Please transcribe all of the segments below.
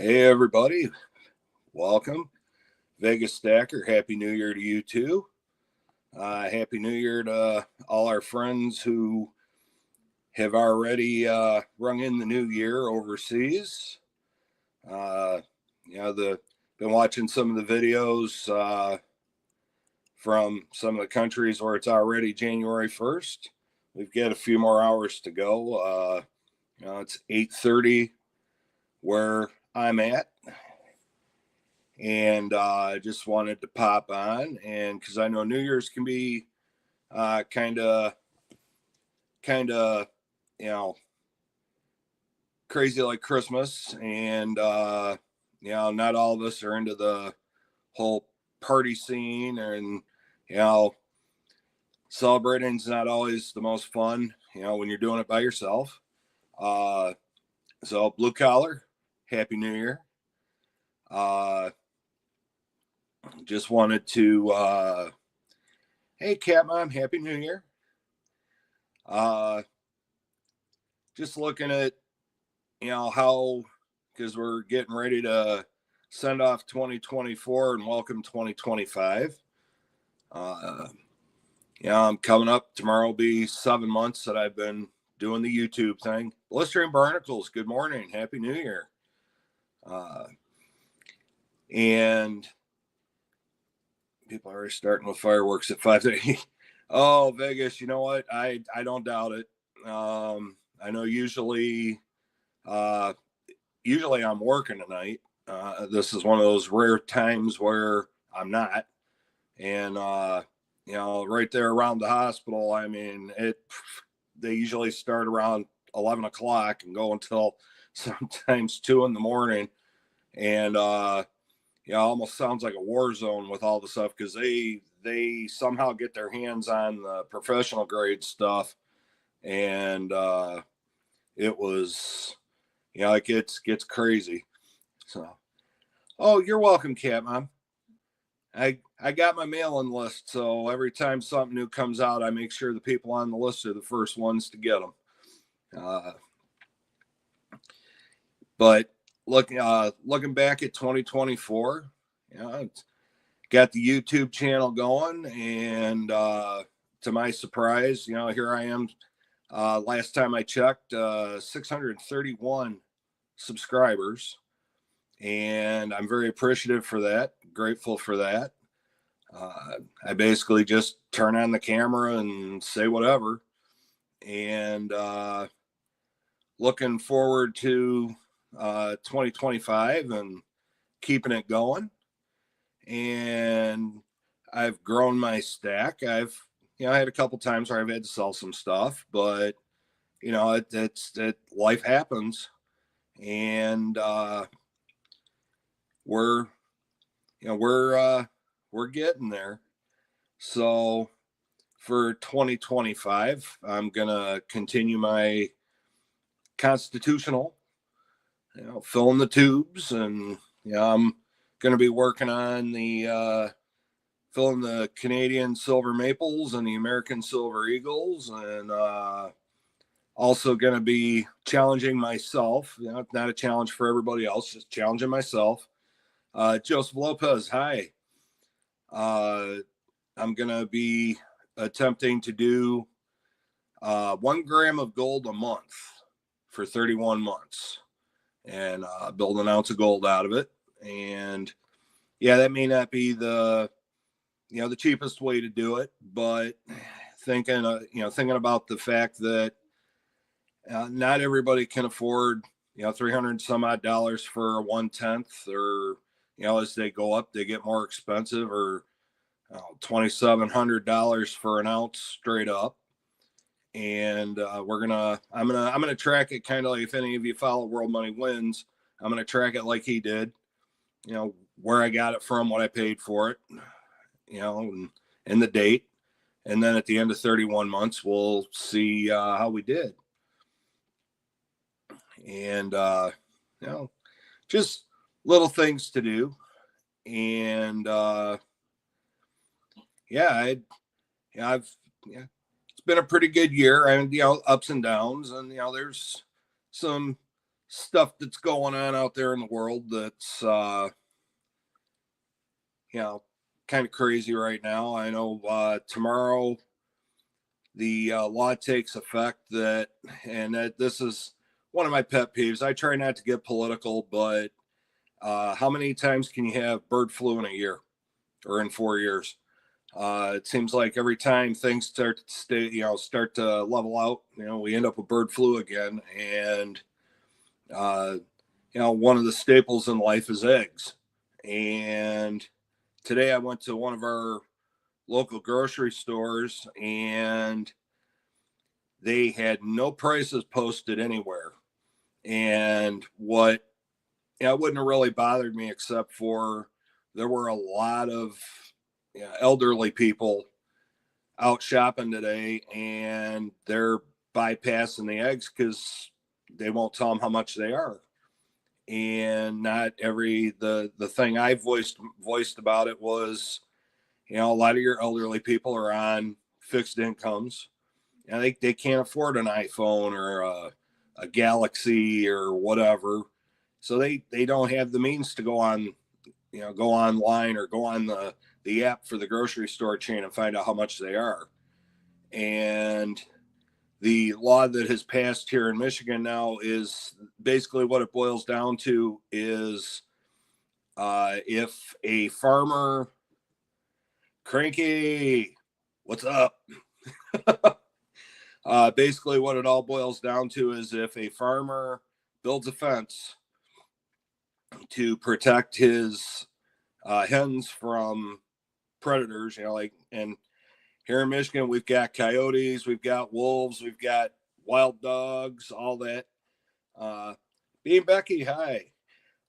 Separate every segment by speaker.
Speaker 1: Hey, everybody. Welcome. Vegas Stacker. Happy New Year to you too. Happy New Year to all our friends who have already rung in the new year overseas. Been watching some of the videos from some of the countries where it's already January 1st. We've got a few more hours to go. It's 8:30 where I'm at. And I just wanted to pop on, and because I know New Year's can be kind of crazy like Christmas, and not all of us are into the whole party scene, and celebrating's not always the most fun when you're doing it by yourself. So blue collar, Happy New Year. Just wanted to hey Cat Mom, Happy New Year. Just looking at how, because we're getting ready to send off 2024 and welcome 2025. I'm coming up tomorrow will be 7 months that I've been doing the YouTube thing. Blistering Barnacles, good morning, Happy New Year. And people are already starting with fireworks at 5:30. Oh, Vegas, you know what? I don't doubt it. I know usually I'm working tonight. This is one of those rare times where I'm not. And right there around the hospital, I mean, they usually start around 11 o'clock and go until sometimes 2 a.m. And almost sounds like a war zone with all the stuff, because they somehow get their hands on the professional grade stuff, and it was it gets crazy. So, oh, you're welcome, Cat Mom. I got my mailing list, so every time something new comes out, I make sure the people on the list are the first ones to get them. But looking back at 2024, got the YouTube channel going, and to my surprise, here I am. Last time I checked, 631 subscribers, and I'm very appreciative for that, grateful for that. I basically just turn on the camera and say whatever, and looking forward to 2025 and keeping it going. And I've grown my stack. I've had a couple times where I've had to sell some stuff, but life happens, and we're getting there. So for 2025, I'm gonna continue my constitutional, filling the tubes, and I'm going to be working on the filling the Canadian Silver Maples and the American Silver Eagles, and also going to be challenging myself. Not a challenge for everybody else, just challenging myself. Joseph Lopez, hi. I'm going to be attempting to do 1 gram of gold a month for 31 months and build an ounce of gold out of it. And that may not be the cheapest way to do it, but thinking about the fact that not everybody can afford 300 some odd dollars for a 1/10, or as they go up they get more expensive, or $2,700 for an ounce straight up. And I'm gonna track it kind of like, if any of you follow World Money Wins, I'm gonna track it like he did, where I got it from, what I paid for it, and the date, and then at the end of 31 months we'll see how we did. And just little things to do. And it's been a pretty good year, and ups and downs, and there's some stuff that's going on out there in the world that's kind of crazy right now. I know tomorrow the law takes effect and this is one of my pet peeves. I try not to get political, but how many times can you have bird flu in a year or in 4 years? It seems like every time things start to level out, we end up with bird flu again. And, one of the staples in life is eggs. And today I went to one of our local grocery stores and they had no prices posted anywhere. And what, it wouldn't have really bothered me except for there were a lot of elderly people out shopping today and they're bypassing the eggs because they won't tell them how much they are. And not the thing I voiced about it was, a lot of your elderly people are on fixed incomes and they can't afford an iPhone or a Galaxy or whatever. So they don't have the means to go online or go on the app for the grocery store chain and find out how much they are. And the law that has passed here in Michigan now is basically what it boils down to is if a farmer, Cranky, what's up? Basically what it all boils down to is if a farmer builds a fence to protect his hens from predators, and here in Michigan, we've got coyotes, we've got wolves, we've got wild dogs, all that. Being Becky, hi.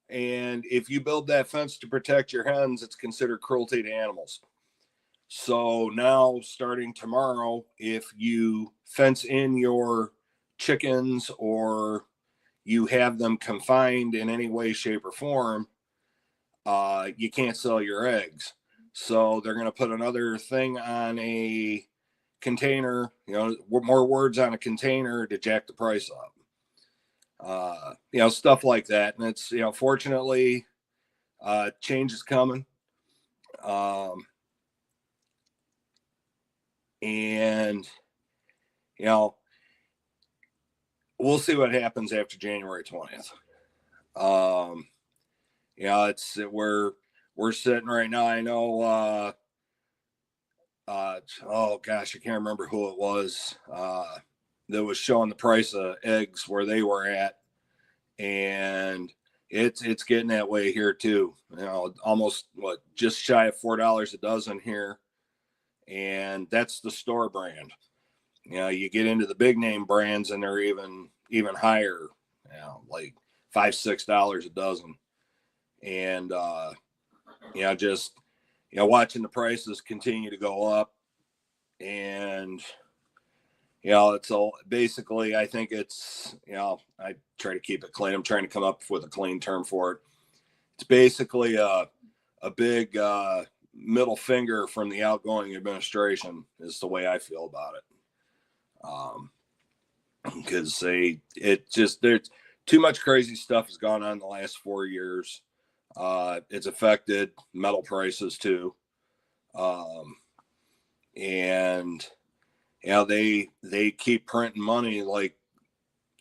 Speaker 1: And if you build that fence to protect your hens, it's considered cruelty to animals. So now, starting tomorrow, if you fence in your chickens or you have them confined in any way, shape, or form, you can't sell your eggs. So they're going to put another thing on a container, more words on a container to jack the price up. Stuff like that. And it's, fortunately, change is coming. And, we'll see what happens after January 20th. We're sitting right now. I know, oh gosh, I can't remember who it was that was showing the price of eggs where they were at. And it's getting that way here too. Almost just shy of $4 a dozen here. And that's the store brand. You get into the big name brands and they're even higher, like $5-6 a dozen. And watching the prices continue to go up. And it's all basically, I think it's, I try to keep it clean. I'm trying to come up with a clean term for it. It's basically a big middle finger from the outgoing administration is the way I feel about it. Because there's too much crazy stuff has gone on in the last 4 years. It's affected metal prices too. And they keep printing money like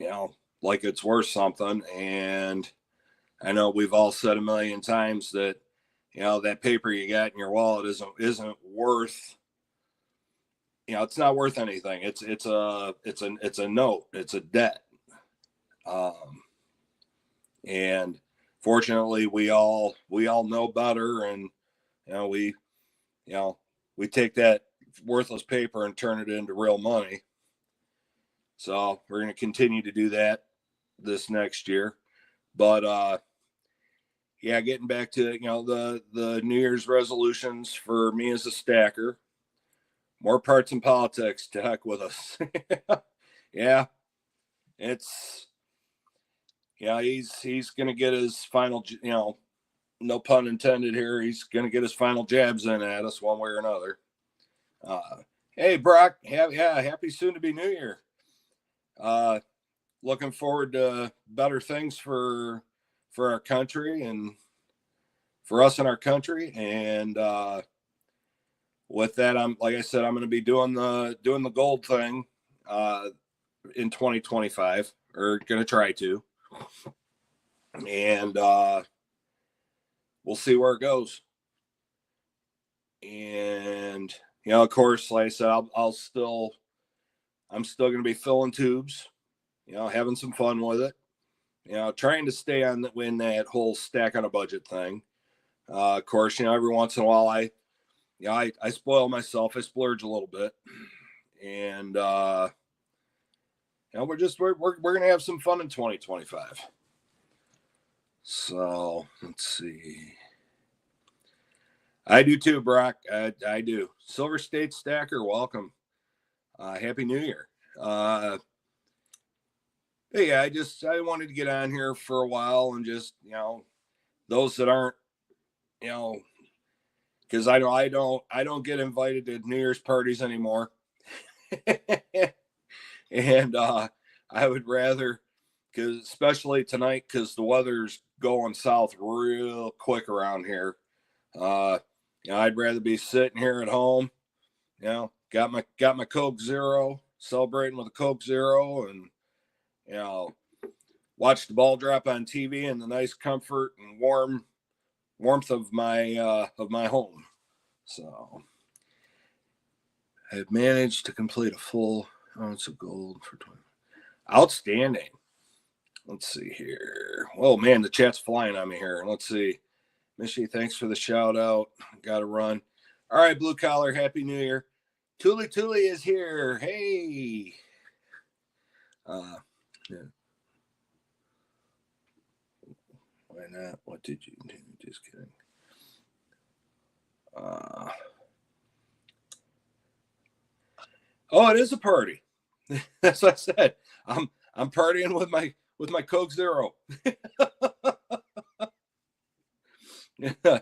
Speaker 1: it's worth something. And I know we've all said a million times that that paper you got in your wallet isn't worth, it's not worth anything. It's a note, it's a debt. And fortunately we all know better, and we take that worthless paper and turn it into real money. So we're going to continue to do that this next year. But getting back to the New Year's resolutions for me as a stacker, more parts in politics, to heck with us. Yeah, it's he's going to get his final, no pun intended here, he's going to get his final jabs in at us one way or another. Hey Brock, happy soon to be New Year. looking forward to better things for our country and for us in our country. And with that, I'm like I said, I'm going to be doing the gold thing in 2025, or going to try to, and we'll see where it goes. And of course, like I said, I'm still going to be filling tubes, having some fun with it, trying to stay on in that whole stack on a budget thing. Of course, every once in a while I spoil myself. I splurge a little bit, and we're going to have some fun in 2025. So let's see. I do too, Brock. I do. Silver State Stacker, welcome. Happy New Year. Hey, I wanted to get on here for a while and just, those that aren't, because I don't get invited to New Year's parties anymore. And I would rather, because especially tonight, because the weather's going south real quick around here. I'd rather be sitting here at home, got my Coke Zero, celebrating with a Coke Zero, and watch the ball drop on TV in the nice comfort and warmth of my home. So I've managed to complete a full ounce of gold for 20. Outstanding. Let's see here. Oh man, the chat's flying on me here. Let's see. Michi, thanks for the shout out. Got to run. All right, Blue Collar, Happy New Year. Tuli is here. Hey. Yeah. Why not? What did you do? Just kidding. Oh, it is a party. That's what I said. I'm partying with my Coke Zero. Yeah.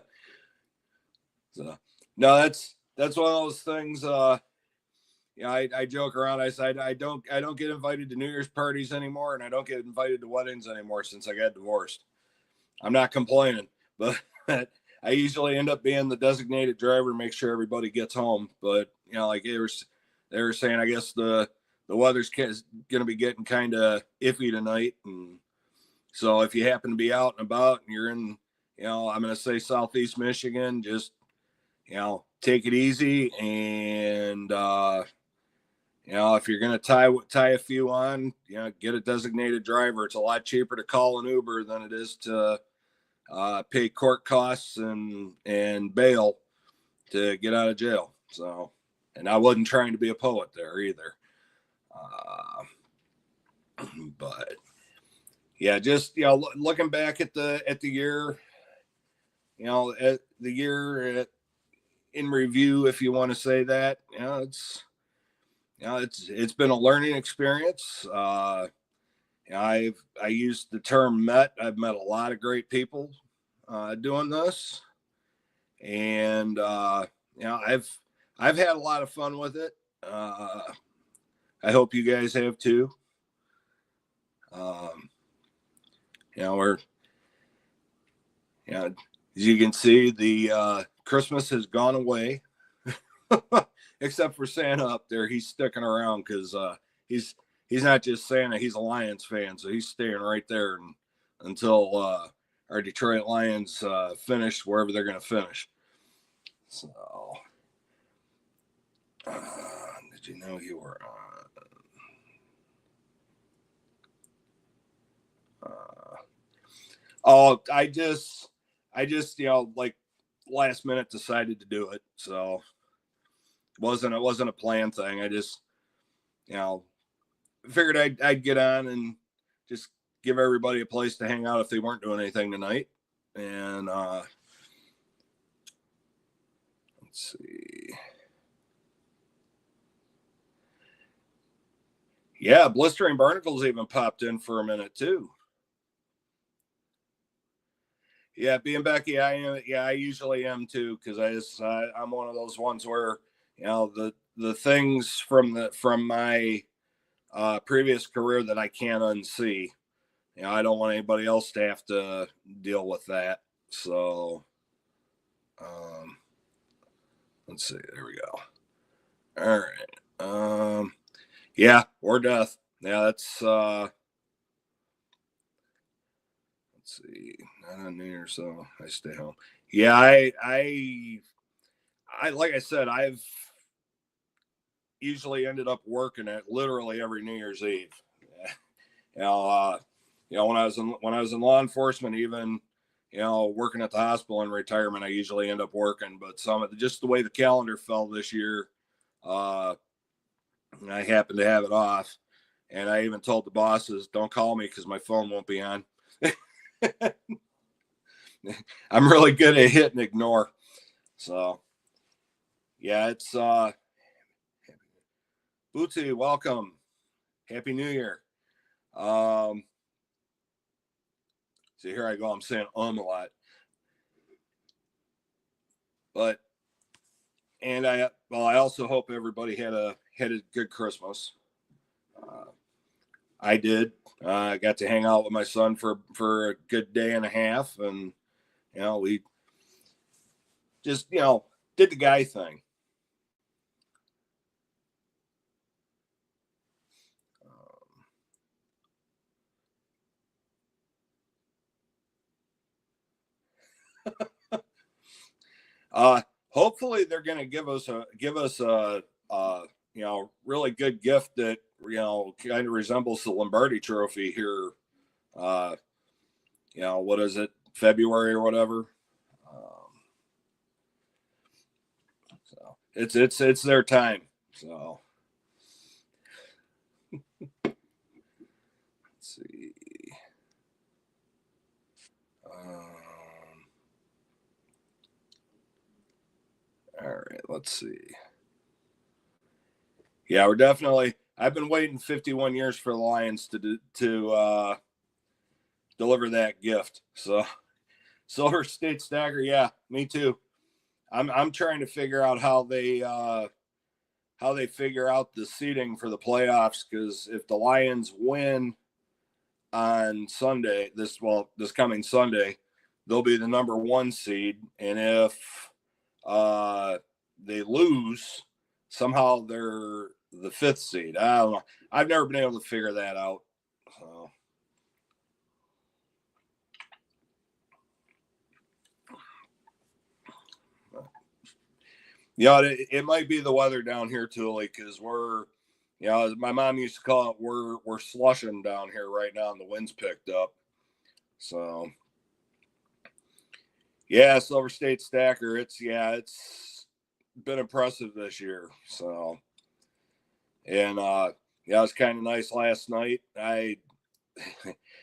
Speaker 1: So no, that's one of those things. I joke around. I said I don't get invited to New Year's parties anymore, and I don't get invited to weddings anymore since I got divorced. I'm not complaining, but I usually end up being the designated driver, make sure everybody gets home. But like they were saying, I guess the weather's going to be getting kind of iffy tonight, and so if you happen to be out and about and you're in, I'm going to say Southeast Michigan, just take it easy, and if you're going to tie a few on, get a designated driver. It's a lot cheaper to call an Uber than it is to pay court costs and bail to get out of jail. So, and I wasn't trying to be a poet there either. But yeah, just, looking back at the year, at the year in review, if you want to say that, it's been a learning experience. I used the term met. I've met a lot of great people doing this, and I've had a lot of fun with it. I hope you guys have too. We're as you can see, the Christmas has gone away, except for Santa up there. He's sticking around because he's not just Santa, he's a Lions fan, so he's staying right there until our Detroit Lions finish wherever they're going to finish. So, did you know you were on? I just like last minute decided to do it, so it wasn't a planned thing. I just figured I'd get on and just give everybody a place to hang out if they weren't doing anything tonight. And let's see. Yeah, Blistering Barnacles even popped in for a minute too. Yeah, being Becky, I am. Yeah, I usually am too, because I'm one of those ones where the things from my previous career that I can't unsee. You know, I don't want anybody else to have to deal with that. So, let's see. There we go. All right. Yeah, or death. Yeah, that's let's see. Not on New Year's, so I stay home. Yeah, I like I said, I've usually ended up working at literally every New Year's Eve. You know, when I was in law enforcement, even working at the hospital in retirement, I usually end up working. But just the way the calendar fell this year, I happened to have it off, and I even told the bosses, "Don't call me because my phone won't be on." I'm really good at hit and ignore. So, yeah, it's Bootsy, welcome. Happy New Year. So here I go. I'm saying a lot. But I also hope everybody had a good Christmas. I did. I got to hang out with my son for a good day and a half, and we just did the guy thing. Hopefully they're going to give us a really good gift that kind of resembles the Lombardi Trophy here. What is it, February or whatever? So it's their time. So let's see. All right, let's see. Yeah, we're definitely. I've been waiting 51 years for the Lions to deliver that gift. So, Silver State Stacker, yeah, me too. I'm trying to figure out how they figure out the seeding for the playoffs, because if the Lions win on Sunday, this coming Sunday, they'll be the number 1 seed, and if they lose, somehow they're the 5th seed. I don't know. I've never been able to figure that out. So. Yeah, it might be the weather down here too, because we're, as my mom used to call it, we're slushing down here right now, and the wind's picked up. So, yeah, Silver State Stacker, it's been impressive this year. So, and it was kind of nice last night.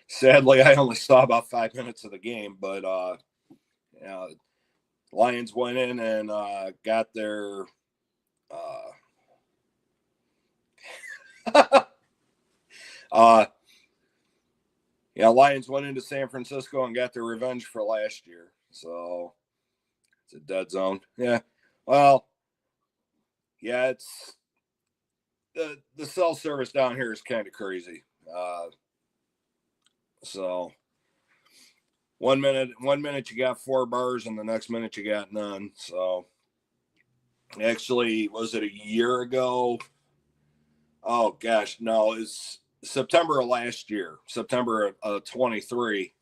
Speaker 1: Sadly, I only saw about 5 minutes of the game, but Lions went in and got their Lions went into San Francisco and got their revenge for last year. So it's a dead zone. Yeah. Well, yeah, it's the cell service down here is kind of crazy. So one minute you got 4 bars and the next minute you got none. So actually, was it a year ago? Oh gosh, no, it's September of last year, September of 23.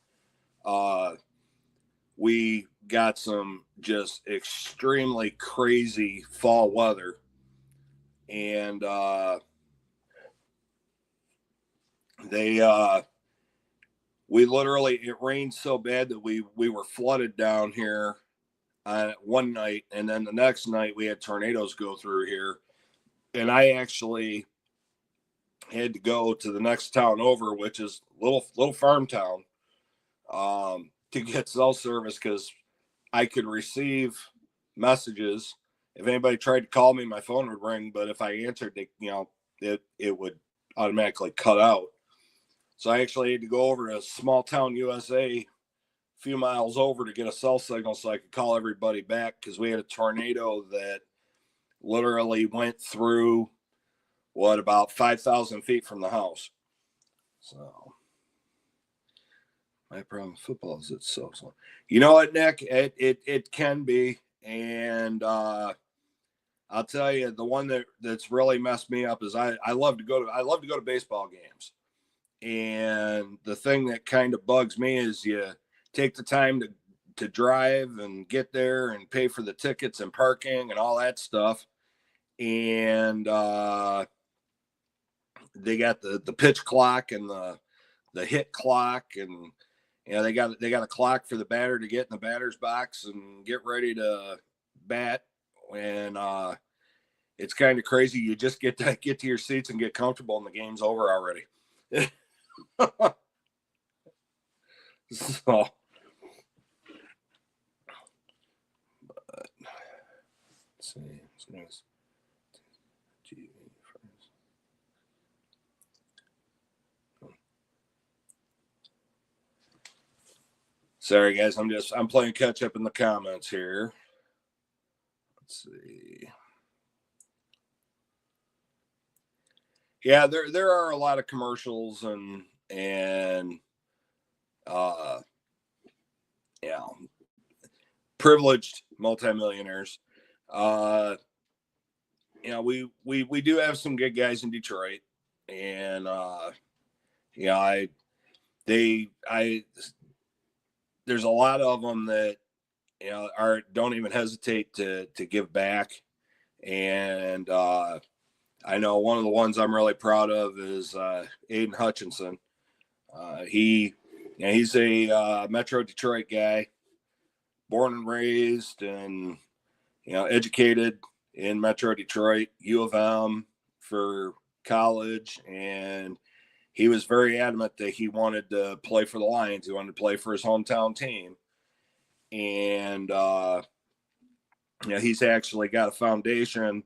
Speaker 1: We got some just extremely crazy fall weather, and we literally, it rained so bad that we were flooded down here one night, and then the next night we had tornadoes go through here, and I actually had to go to the next town over, which is little farm town, to get cell service, because I could receive messages. If anybody tried to call me, my phone would ring, but if I answered, it would automatically cut out. So I actually had to go over to small town USA, a few miles over, to get a cell signal so I could call everybody back, because we had a tornado that literally went through about 5,000 feet from the house. So my problem with football is it's so slow. You know what, Nick? It can be, and I'll tell you, the one that's really messed me up is I love to go to baseball games, and the thing that kind of bugs me is you take the time to drive and get there and pay for the tickets and parking and all that stuff, and they got the pitch clock and the hit clock, and they got a clock for the batter to get in the batter's box and get ready to bat. And it's kind of crazy. You just get to your seats and get comfortable, and the game's over already. So, but, let's see. Sorry, guys. I'm playing catch up in the comments here. Let's see. Yeah, there are a lot of commercials and privileged multimillionaires. We do have some good guys in Detroit, and there's a lot of them that don't even hesitate to give back, and I know one of the ones I'm really proud of is Aiden Hutchinson. He's a Metro Detroit guy, born and raised, and educated in Metro Detroit, U of M for college, and he was very adamant that he wanted to play for the Lions. He wanted to play for his hometown team, and he's actually got a foundation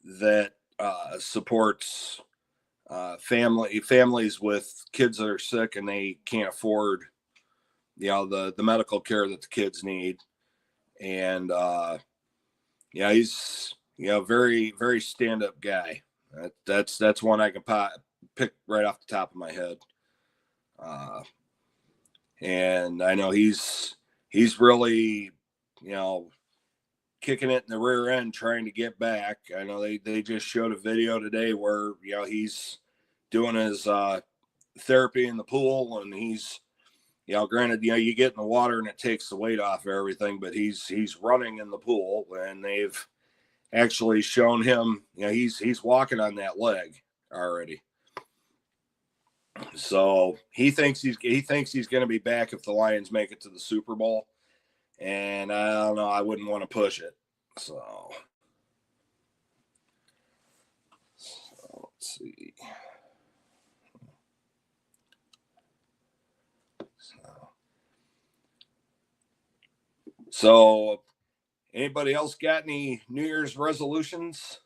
Speaker 1: that supports families with kids that are sick and they can't afford the medical care that the kids need. And he's very, very stand-up guy. That's one I can pick right off the top of my head. And I know he's really kicking it in the rear end trying to get back. I know they just showed a video today where he's doing his therapy in the pool, and he's granted you get in the water and it takes the weight off of everything, but he's running in the pool, and they've actually shown him he's walking on that leg already. So he thinks he's going to be back if the Lions make it to the Super Bowl. And I don't know, I wouldn't want to push it. So let's see. So anybody else got any New Year's resolutions?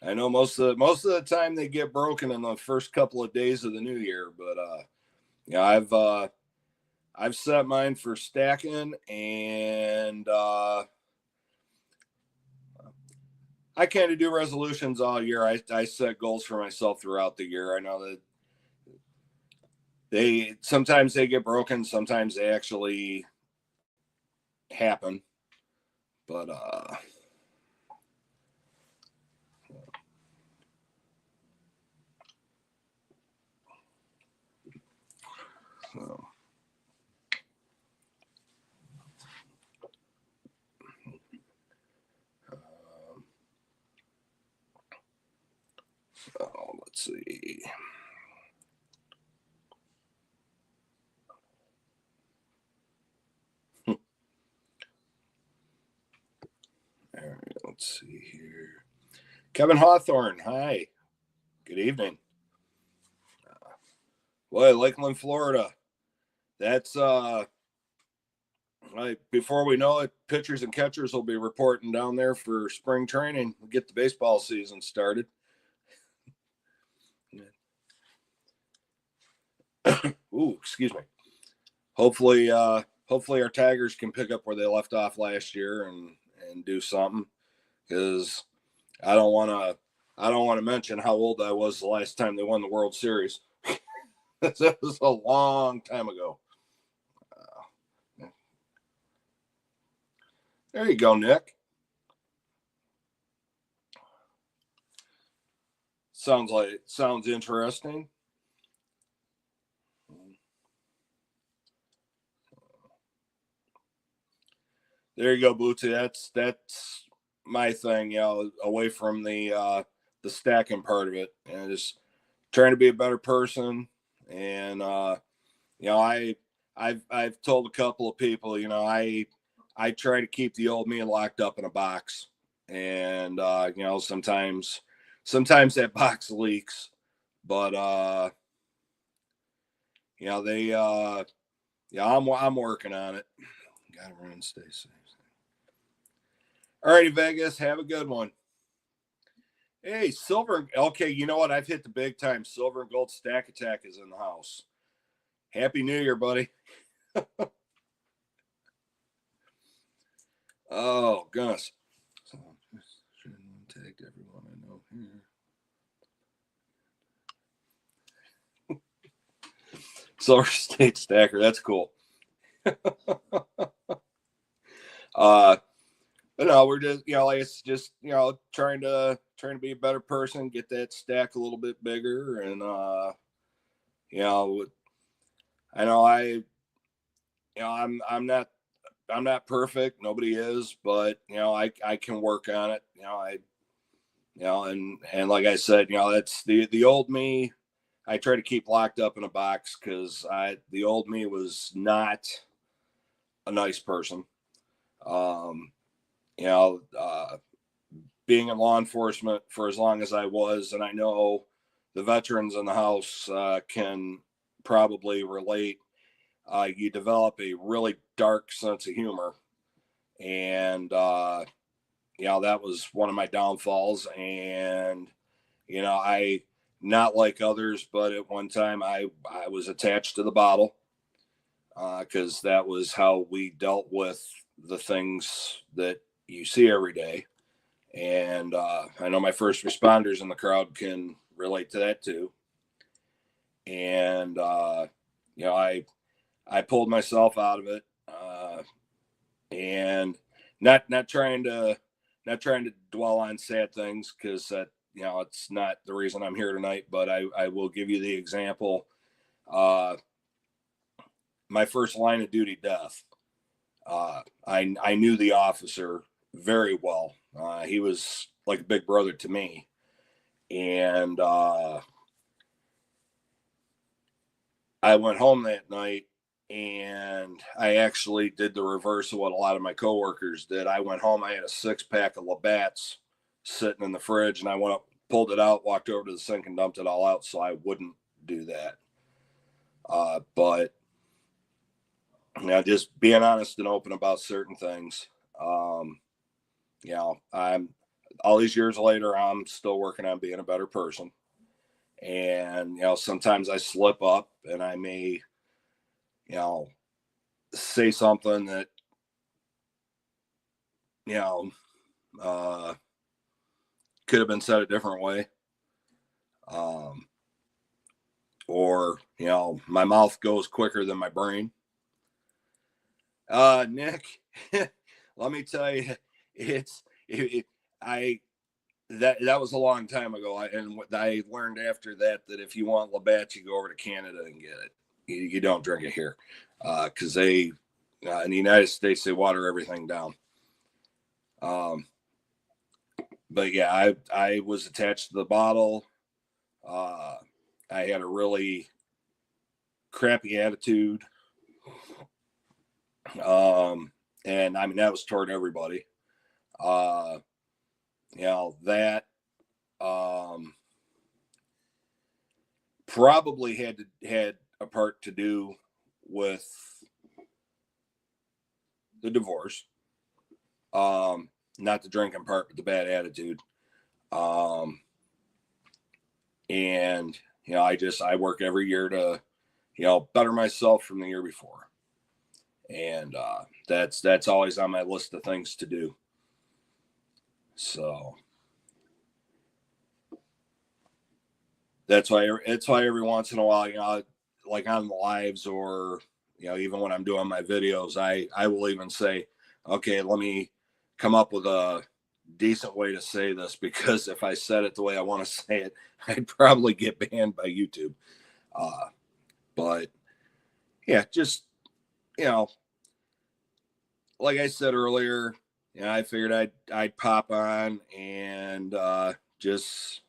Speaker 1: I know most of the time they get broken in the first couple of days of the new year, but I've set mine for stacking, and I kind of do resolutions all year. I set goals for myself throughout the year. I know that sometimes they get broken, sometimes they actually happen, but let's see. All right, let's see here. Kevin Hawthorne, hi. Good evening. Well, Lakeland, Florida. That's before we know it, pitchers and catchers will be reporting down there for spring training. We'll get the baseball season started. Ooh, excuse me. Hopefully our Tigers can pick up where they left off last year and do something, because I don't want to mention how old I was the last time they won the World Series. That was a long time ago. There you go, Nick. Sounds interesting. There you go, Bootsy. That's my thing, away from the stacking part of it, and just trying to be a better person. And I've told a couple of people, I try to keep the old me locked up in a box, and sometimes that box leaks, but I'm working on it. Gotta run and stay safe. All righty, Vegas, have a good one. Hey, silver. Okay, you know what? I've hit the big time. Silver and gold stack attack is in the house. Happy New Year, buddy. Oh, goodness. Shouldn't take everyone I know here. Silver State Stacker. That's cool. But no, we're just, it's just, trying to be a better person, get that stack a little bit bigger. And, I know I'm not perfect. Nobody is, but, I can work on it. And like I said, that's the old me. I try to keep locked up in a box, because the old me was not a nice person. Being in law enforcement for as long as I was, and I know the veterans in the house can probably relate. You develop a really dark sense of humor, and that was one of my downfalls. And I, not like others, but at one time I was attached to the bottle, because that was how we dealt with the things that you see every day. And I know my first responders in the crowd can relate to that too. And I pulled myself out of it, and not trying to dwell on sad things, because that it's not the reason I'm here tonight. But I will give you the example. My first line of duty death. I knew the officer very well. He was like a big brother to me. And I went home that night, and I actually did the reverse of what a lot of my coworkers did. I went home, I had a 6-pack of Labatt's sitting in the fridge, and I went up, pulled it out, walked over to the sink, and dumped it all out, so I wouldn't do that. But just being honest and open about certain things. I'm all these years later, I'm still working on being a better person. And, sometimes I slip up, and I may, say something that, could have been said a different way. Or, my mouth goes quicker than my brain. Nick, let me tell you, that was a long time ago. And I learned after that if you want Labatt, you go over to Canada and get it. You don't drink it here, because they in the United States they water everything down. But yeah, I was attached to the bottle. I had a really crappy attitude. And I mean, that was toward everybody. That probably had a part to do with the divorce. Not the drinking part, but the bad attitude. And I work every year to better myself from the year before. And that's always on my list of things to do. So that's why every once in a while, like on the lives, or even when I'm doing my videos, I will even say, okay, let me come up with a decent way to say this, because if I said it the way I want to say it, I'd probably get banned by YouTube. But yeah, just like I said earlier, I figured I'd pop on and just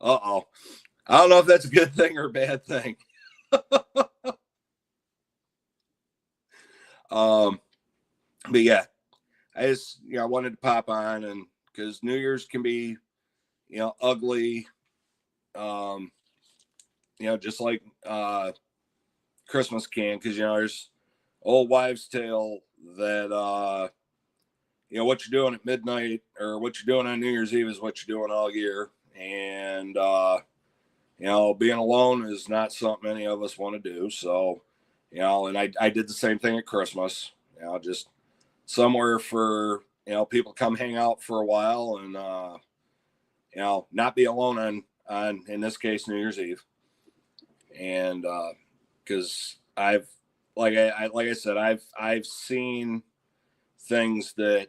Speaker 1: uh-oh. I don't know if that's a good thing or a bad thing. But yeah, I just I wanted to pop on, and because New Year's can be ugly, just like Christmas can, because there's old wives' tale that what you're doing at midnight or what you're doing on New Year's Eve is what you're doing all year. And being alone is not something any of us want to do. So and I did the same thing at Christmas. Just somewhere for people come hang out for a while, and not be alone on in this case New Year's Eve. And because like I said, I've seen things that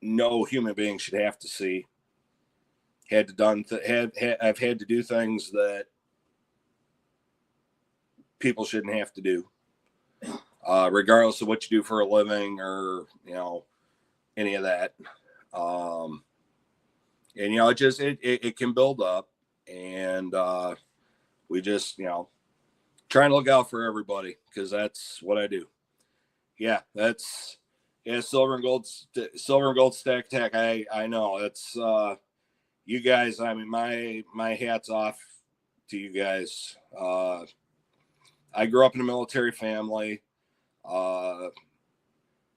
Speaker 1: no human being should have to see. I've had to do things that people shouldn't have to do, regardless of what you do for a living, or any of that. And it can build up, and we just trying to look out for everybody, because that's what I do. Silver and gold stack tech. I know it's you guys. I mean, my hat's off to you guys. I grew up in a military family.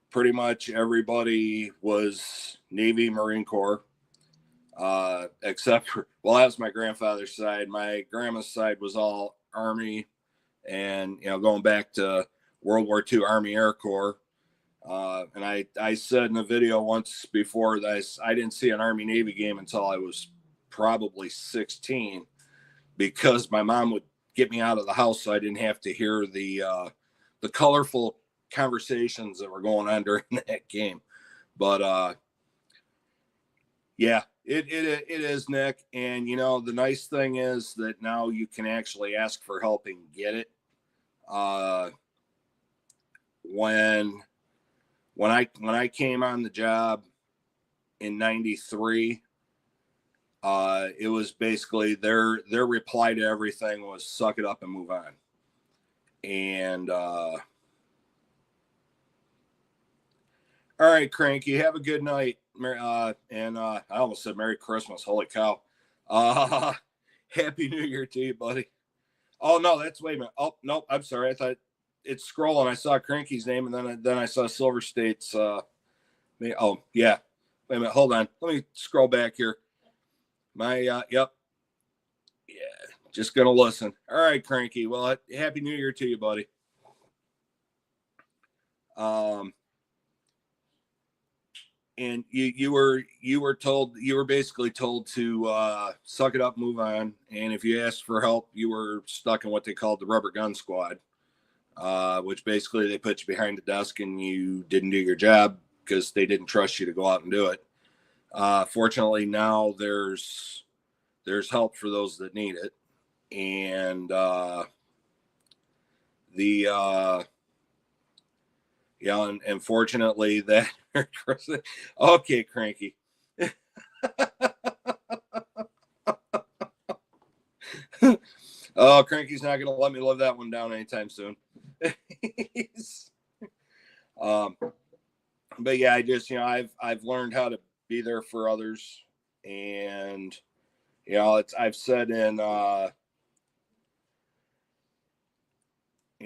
Speaker 1: Pretty much everybody was Navy, Marine Corps, except for, well, that was my grandfather's side. My grandma's side was all Army, and going back to World War II, Army Air Corps. And I said in a video once before that I didn't see an Army Navy game until I was probably 16, because my mom would get me out of the house so I didn't have to hear the colorful conversations that were going on during that game. But yeah, it is, Nick. And the nice thing is that now you can actually ask for help and get it. When I came on the job in '93, it was basically their reply to everything was suck it up and move on. And all right, Cranky, have a good night. And I almost said Merry Christmas. Holy cow. Happy New Year to you, buddy. Oh, no, wait a minute. Oh, no, I'm sorry. I thought it's scrolling. I saw Cranky's name, and then I saw Silver State's. Oh, yeah. Wait a minute. Hold on. Let me scroll back here. Yep. Yeah, just going to listen. All right, Cranky. Well, Happy New Year to you, buddy. And you were basically told to suck it up, move on, and if you asked for help, you were stuck in what they called the rubber gun squad, which basically they put you behind the desk and you didn't do your job because they didn't trust you to go out and do it. Fortunately, now there's help for those that need it, and and fortunately that okay, Cranky. Oh, Cranky's not gonna let me live that one down anytime soon. But yeah, I just I've learned how to be there for others, and I've said in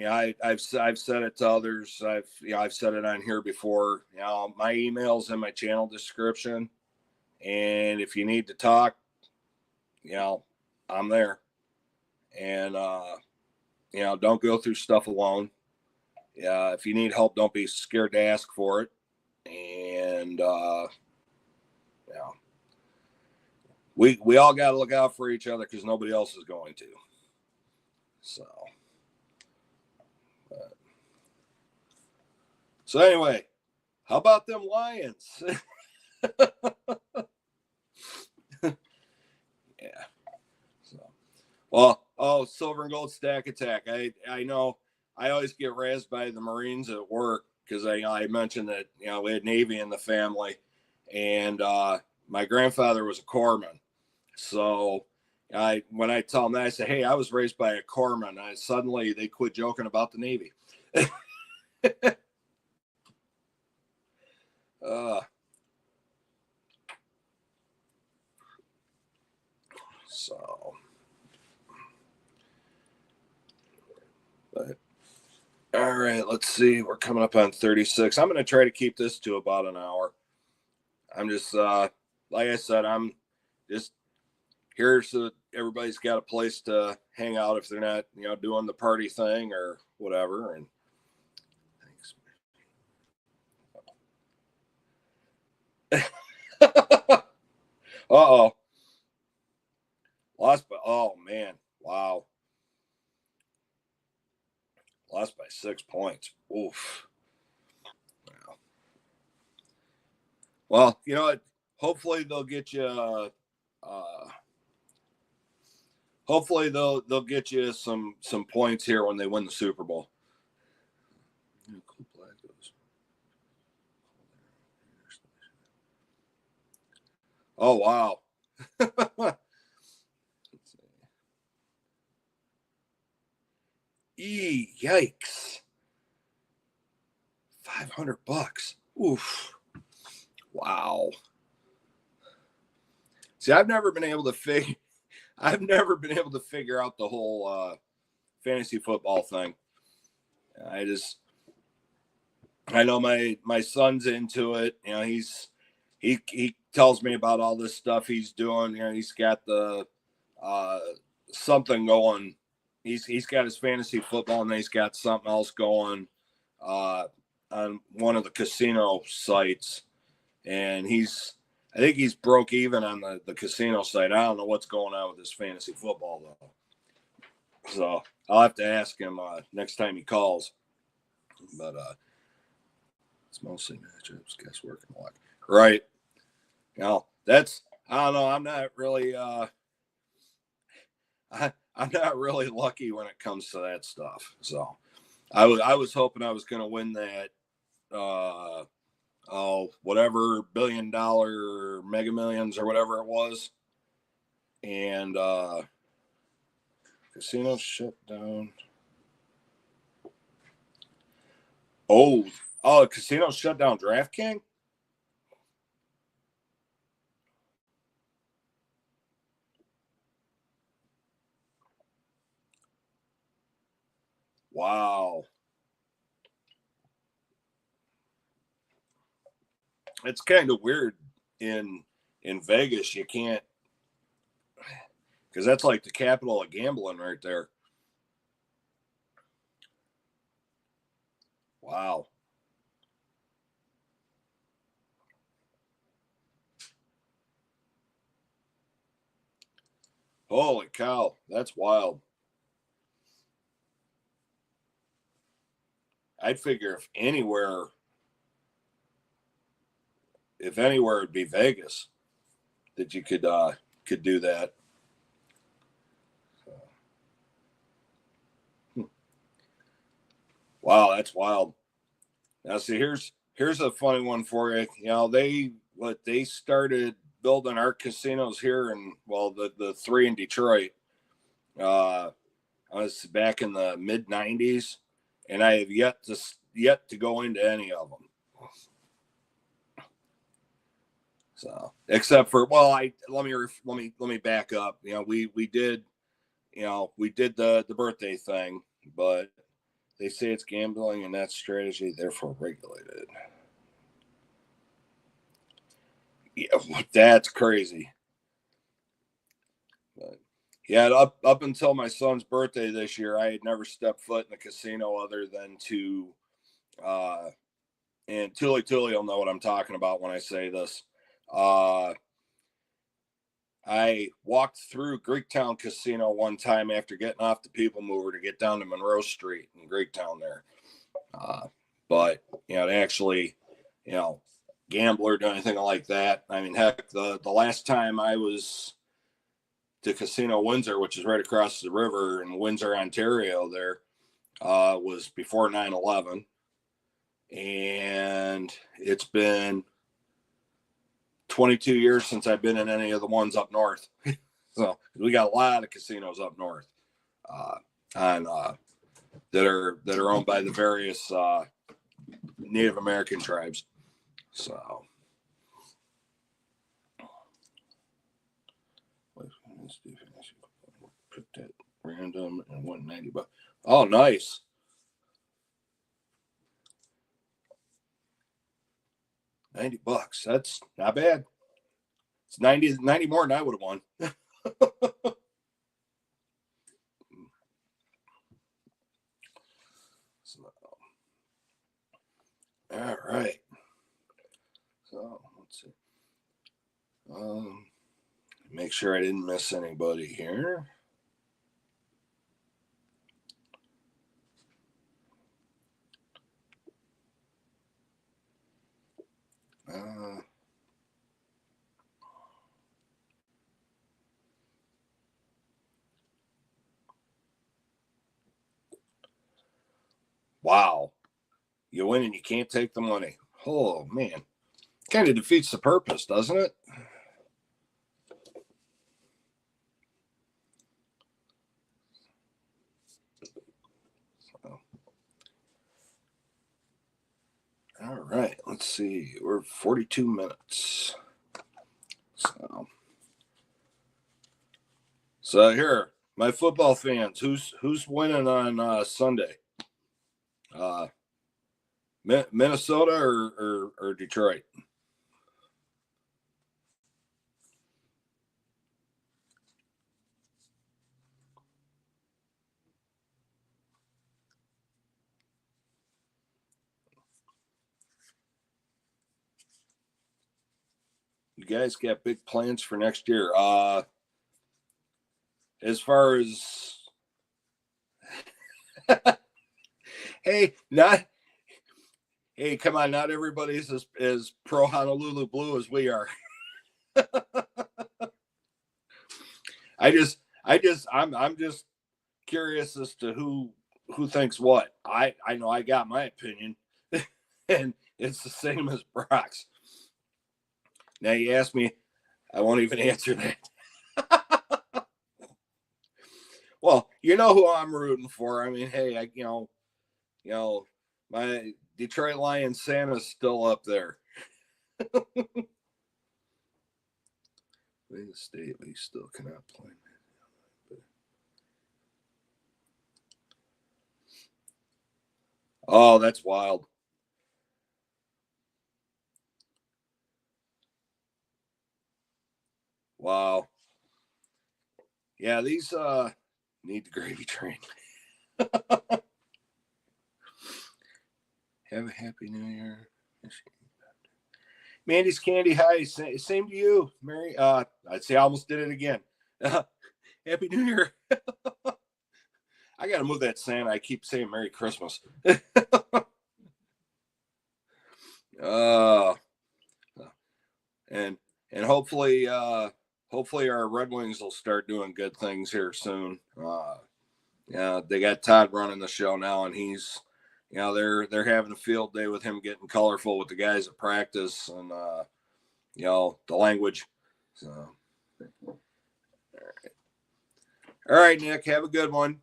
Speaker 1: I've said it to others. I've said it on here before. My email's in my channel description, And if you need to talk, I'm there. And, don't go through stuff alone. If you need help, don't be scared to ask for it. And, we all got to look out for each other because nobody else is going to. So anyway, how about them Lions? Yeah. Silver and gold stack attack. I know I always get razzed by the Marines at work because I mentioned that we had Navy in the family, and my grandfather was a corpsman. So when I tell them that, I say, hey, I was raised by a corpsman. Suddenly they quit joking about the Navy. But all right, let's see. We're coming up on 36. I'm going to try to keep this to about an hour. I'm just, like I said, I'm just here so that everybody's got a place to hang out if they're not, doing the party thing or whatever. And Uh-oh. Lost by, oh, man. Wow. Lost by 6 points. Oof. Well, you know what? Hopefully they'll get you. Hopefully they'll get you some points here when they win the Super Bowl. Oh wow! Yikes! $500. Oof! Wow. See, I've never been able to figure out the whole fantasy football thing. I know my son's into it. He tells me about all this stuff he's doing. He's got the something going. He's got his fantasy football, and then he's got something else going on one of the casino sites. And I think he's broke even on the casino site. I don't know what's going on with his fantasy football though. So I'll have to ask him next time he calls. But it's mostly matchups, guesswork, and luck. Right. That's, I don't know. I'm not really I'm not really lucky when it comes to that stuff. So I was hoping I was going to win that whatever $1 billion Mega Millions or whatever it was, and casino shut down. Oh, casino shut down DraftKings. Wow. It's kind of weird in Vegas. You can't, because that's like the capital of gambling right there. Wow. Holy cow. That's wild. I'd figure if anywhere it'd be Vegas that you could do that. Wow, that's wild. Now see, here's a funny one for you. They started building our casinos here in the three in Detroit. I was back in the mid '90s, and I have yet to go into any of them. So except for let me back up. We did the birthday thing, but they say it's gambling and that's strategy, therefore regulated. Yeah, that's crazy. But yeah, up until my son's birthday this year, I had never stepped foot in a casino other than to, and Tuli will know what I'm talking about when I say this. I walked through Greektown Casino one time after getting off the People Mover to get down to Monroe Street in Greektown there. But, to actually, gamble or do anything like that. I mean, heck, the last time I was to Casino Windsor, which is right across the river in Windsor, Ontario there, was before 9/11. And it's been 22 years since I've been in any of the ones up north. So we got a lot of casinos up north that are owned by the various Native American tribes. So put that random and 190 bucks. Oh, nice. $90. That's not bad. It's 90 more than I would have won. So, all right. So let's see. Make sure I didn't miss anybody here. Wow. You win and you can't take the money. Oh, man. Kind of defeats the purpose, doesn't it? All right. Let's see. We're 42 minutes. So here, my football fans, who's winning on Sunday? Minnesota or Detroit? You guys got big plans for next year. As far as hey, come on, not everybody's as pro Honolulu Blue as we are. I'm just curious as to who thinks what. I know I got my opinion, and it's the same as Brock's. Now you ask me, I won't even answer that. Well, you know who I'm rooting for. I mean, hey, my Detroit Lions Santa's still up there. The state we still cannot play. Oh, that's wild. Wow. Yeah, these need the gravy train. Have a happy new year. Mandy's Candy, hi. Same to you, Mary. I'd say I almost did it again. Happy New Year. I got to move that Santa. I keep saying Merry Christmas. And hopefully our Red Wings will start doing good things here soon. Yeah, they got Todd running the show now, and he's, they're having a field day with him getting colorful with the guys at practice and the language. So, all right, Nick, have a good one.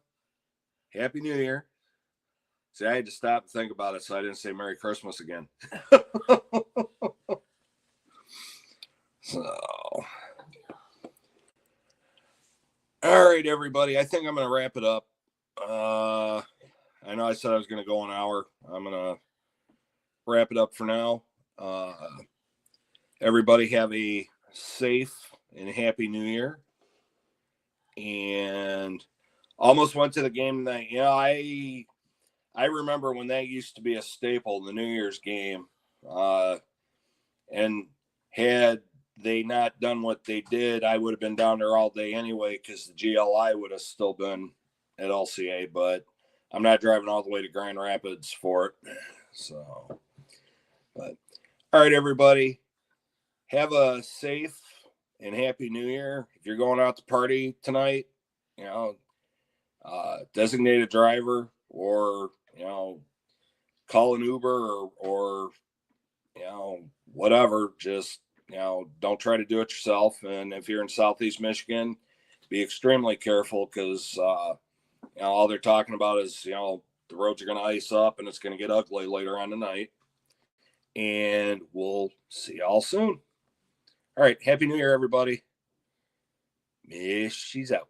Speaker 1: Happy New Year. See, I had to stop and think about it, so I didn't say Merry Christmas again. So, all right, everybody. I think I'm going to wrap it up. I know I said I was going to go an hour. I'm going to wrap it up for now. everybody have a safe and happy New Year. And almost went to the game tonight. I remember when that used to be a staple, the New Year's game. And had they not done what they did, I would have been down there all day anyway, because the GLI would have still been at LCA, but I'm not driving all the way to Grand Rapids for it. So, but all right, everybody, have a safe and happy New Year. If you're going out to party tonight, designated driver, or call an Uber, or whatever. Just don't try to do it yourself. And if you're in Southeast Michigan, be extremely careful, because all they're talking about is the roads are going to ice up and it's going to get ugly later on tonight. And we'll see y'all soon. All right, happy New Year, everybody. Michi's out.